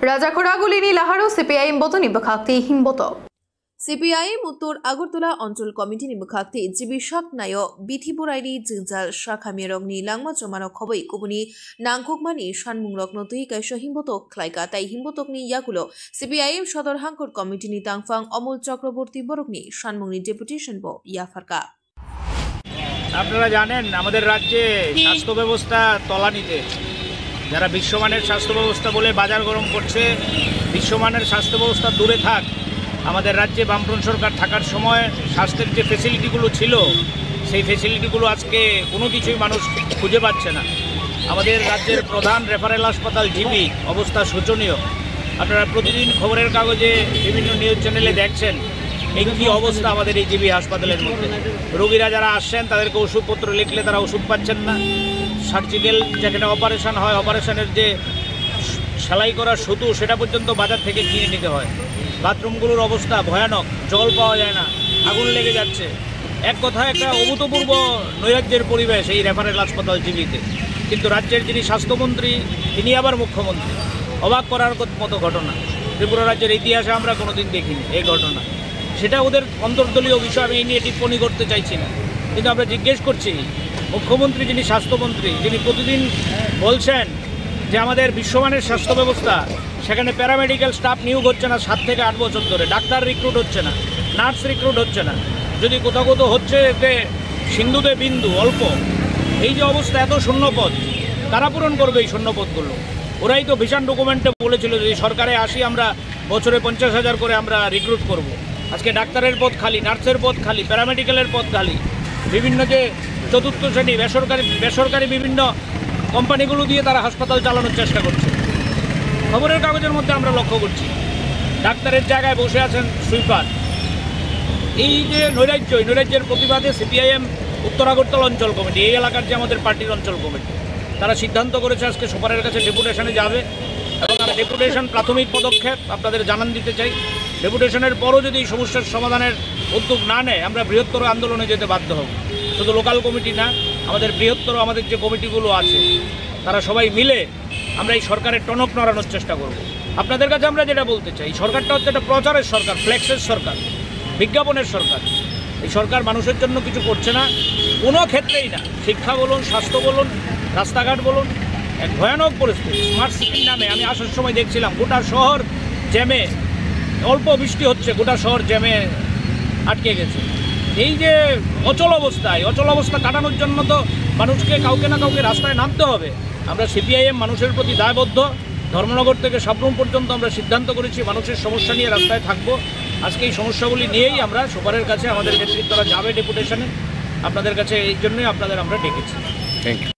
রাজাখোড়াগুলিনি লাহারো CPIM বতো নিবখাক্তি হিমবত CPIM উত্তর আগরতলা অঞ্চল committee নিবখাক্তি জিবিশাক নায় বিথিপুরাইনি জিंजाल शाखा मेरंगनि लांमा जमानो खबै कुबुनि नांखुकमानि सानमुंरक नतुइ कायसो हिमबतक ख्लाइका ताइ हिमबतकनि यागुलो सिपिआइएम सदर हांखर कमिटिनि तांगफां अमल चक्रवर्ती बरकनि सानमुंनि डेपुटेशन ब याफारका। আপনারা জানেন আমাদের রাজ্যে স্বাস্থ্য ব্যবস্থা তলানিতে, যারা বিশ্বমানের স্বাস্থ্য ব্যবস্থা বলে বাজার গরম করছে, বিশ্বমানের স্বাস্থ্য ব্যবস্থা দূরে থাক। আমাদের রাজ্যে বামফ্রন্ট সরকার থাকার সময় স্বাস্থ্যের যে ফেসিলিটিগুলো ছিল সেই ফেসিলিটিগুলো আজকে কোনো কিছুই মানুষ খুঁজে পাচ্ছে না। আমাদের রাজ্যের প্রধান রেফারেল হাসপাতাল জিবি অবস্থা শোচনীয়। আপনারা প্রতিদিন খবরের কাগজে বিভিন্ন নিউজ চ্যানেলে দেখছেন এই কী অবস্থা আমাদের এই জিবি হাসপাতালের মধ্যে। রোগীরা যারা আসছেন তাদেরকে ওষুধপত্র লিখলে তারা ওষুধ পাচ্ছেন না। সার্জিক্যাল যেখানে অপারেশন হয়, অপারেশনের যে সেলাই করা সুতো সেটা পর্যন্ত বাজার থেকে কিনে নিতে হয়। বাথরুমগুলোর অবস্থা ভয়ানক, জল পাওয়া যায় না, আগুন লেগে যাচ্ছে। এক কথায় একটা অভূতপূর্ব নৈরাজ্যের পরিবেশ এই রেফারেল হাসপাতাল জিবিতে। কিন্তু রাজ্যের যিনি স্বাস্থ্যমন্ত্রী তিনি আবার মুখ্যমন্ত্রী। অবাক করার মতো ঘটনা, ত্রিপুরা রাজ্যের ইতিহাসে আমরা কোনোদিন দেখিনি এই ঘটনা। সেটা ওদের অন্তর্দলীয় বিষয়, আমি এই নিয়ে টিপ্পণী করতে চাইছি না। কিন্তু আমরা জিজ্ঞেস করছি মুখ্যমন্ত্রী যিনি স্বাস্থ্যমন্ত্রী, যিনি প্রতিদিন বলছেন যে আমাদের বিশ্বমানের স্বাস্থ্য ব্যবস্থা, সেখানে প্যারামেডিক্যাল স্টাফ নিয়োগ হচ্ছে না 7 থেকে 8 বছর ধরে, ডাক্তার রিক্রুট হচ্ছে না, নার্স রিক্রুট হচ্ছে না, যদি কোথাও কোথাও হচ্ছে এতে সিন্ধুতে বিন্দু অল্প। এই যে অবস্থা, এত শূন্যপদ কারা পূরণ করবে এই শূন্যপদগুলো? ওরাই তো ভিশন ডকুমেন্টে বলেছিল যদি সরকারে আসি আমরা বছরে 50,000 করে আমরা রিক্রুট করব। আজকে ডাক্তারের পদ খালি, নার্সের পদ খালি, প্যারামেডিক্যালের পদ খালি। বিভিন্ন যে চতুর্থ শ্রেণী বেসরকারি বিভিন্ন কোম্পানিগুলো দিয়ে তারা হাসপাতাল চালানোর চেষ্টা করছে। খবরের কাগজের মধ্যে আমরা লক্ষ্য করছি ডাক্তারের জায়গায় বসে আছেন সুইপার। এই যে নৈরাজ্য, এই নৈরাজ্যের প্রতিবাদে সিপিআইএম উত্তর আগরতলা অঞ্চল কমিটি, এই এলাকার যে আমাদের পার্টির অঞ্চল কমিটি, তারা সিদ্ধান্ত করেছে আজকে সুপারের কাছে ডেপুটেশনে যাবে। এবং আমরা ডেপুটেশন প্রাথমিক পদক্ষেপ আপনাদের জানান দিতে চাই। ডেপুটেশনের পরও যদি এই সমস্যার সমাধানের উদ্যোগ না নেয় আমরা বৃহত্তর আন্দোলনে যেতে বাধ্য হব। শুধু লোকাল কমিটি না, আমাদের বৃহত্তর আমাদের যে কমিটিগুলো আছে তারা সবাই মিলে আমরা এই সরকারের টনক নড়ানোর চেষ্টা করব। আপনাদের কাছে আমরা যেটা বলতে চাই, সরকারটা হচ্ছে একটা প্রচারের সরকার, ফ্লেক্সের সরকার, বিজ্ঞাপনের সরকার। এই সরকার মানুষের জন্য কিছু করছে না, কোনো ক্ষেত্রেই না। শিক্ষা বলুন, স্বাস্থ্য বলুন, রাস্তাঘাট বলুন, এক ভয়ানক পরিস্থিতি। স্মার্ট সিটির নামে আমি আসার সময় দেখছিলাম গোটা শহর জ্যামে, অল্প বৃষ্টি হচ্ছে গোটা শহর জ্যামে আটকে গেছে। এই যে অচল অবস্থা কাটানোর জন্য তো মানুষকে কাউকে না কাউকে রাস্তায় নামতে হবে। আমরা সিপিআইএম মানুষের প্রতি দায়বদ্ধ। ধর্মনগর থেকে সাবরুম পর্যন্ত আমরা সিদ্ধান্ত করেছি মানুষের সমস্যা নিয়ে রাস্তায় থাকবো। আজকে এই সমস্যাগুলি নিয়েই আমরা সুপারের কাছে আমাদের নেতৃত্বরা যাবে ডেপুটেশনে আপনাদের কাছে, এই জন্যই আপনাদের আমরা ডেকেছি। Thank you.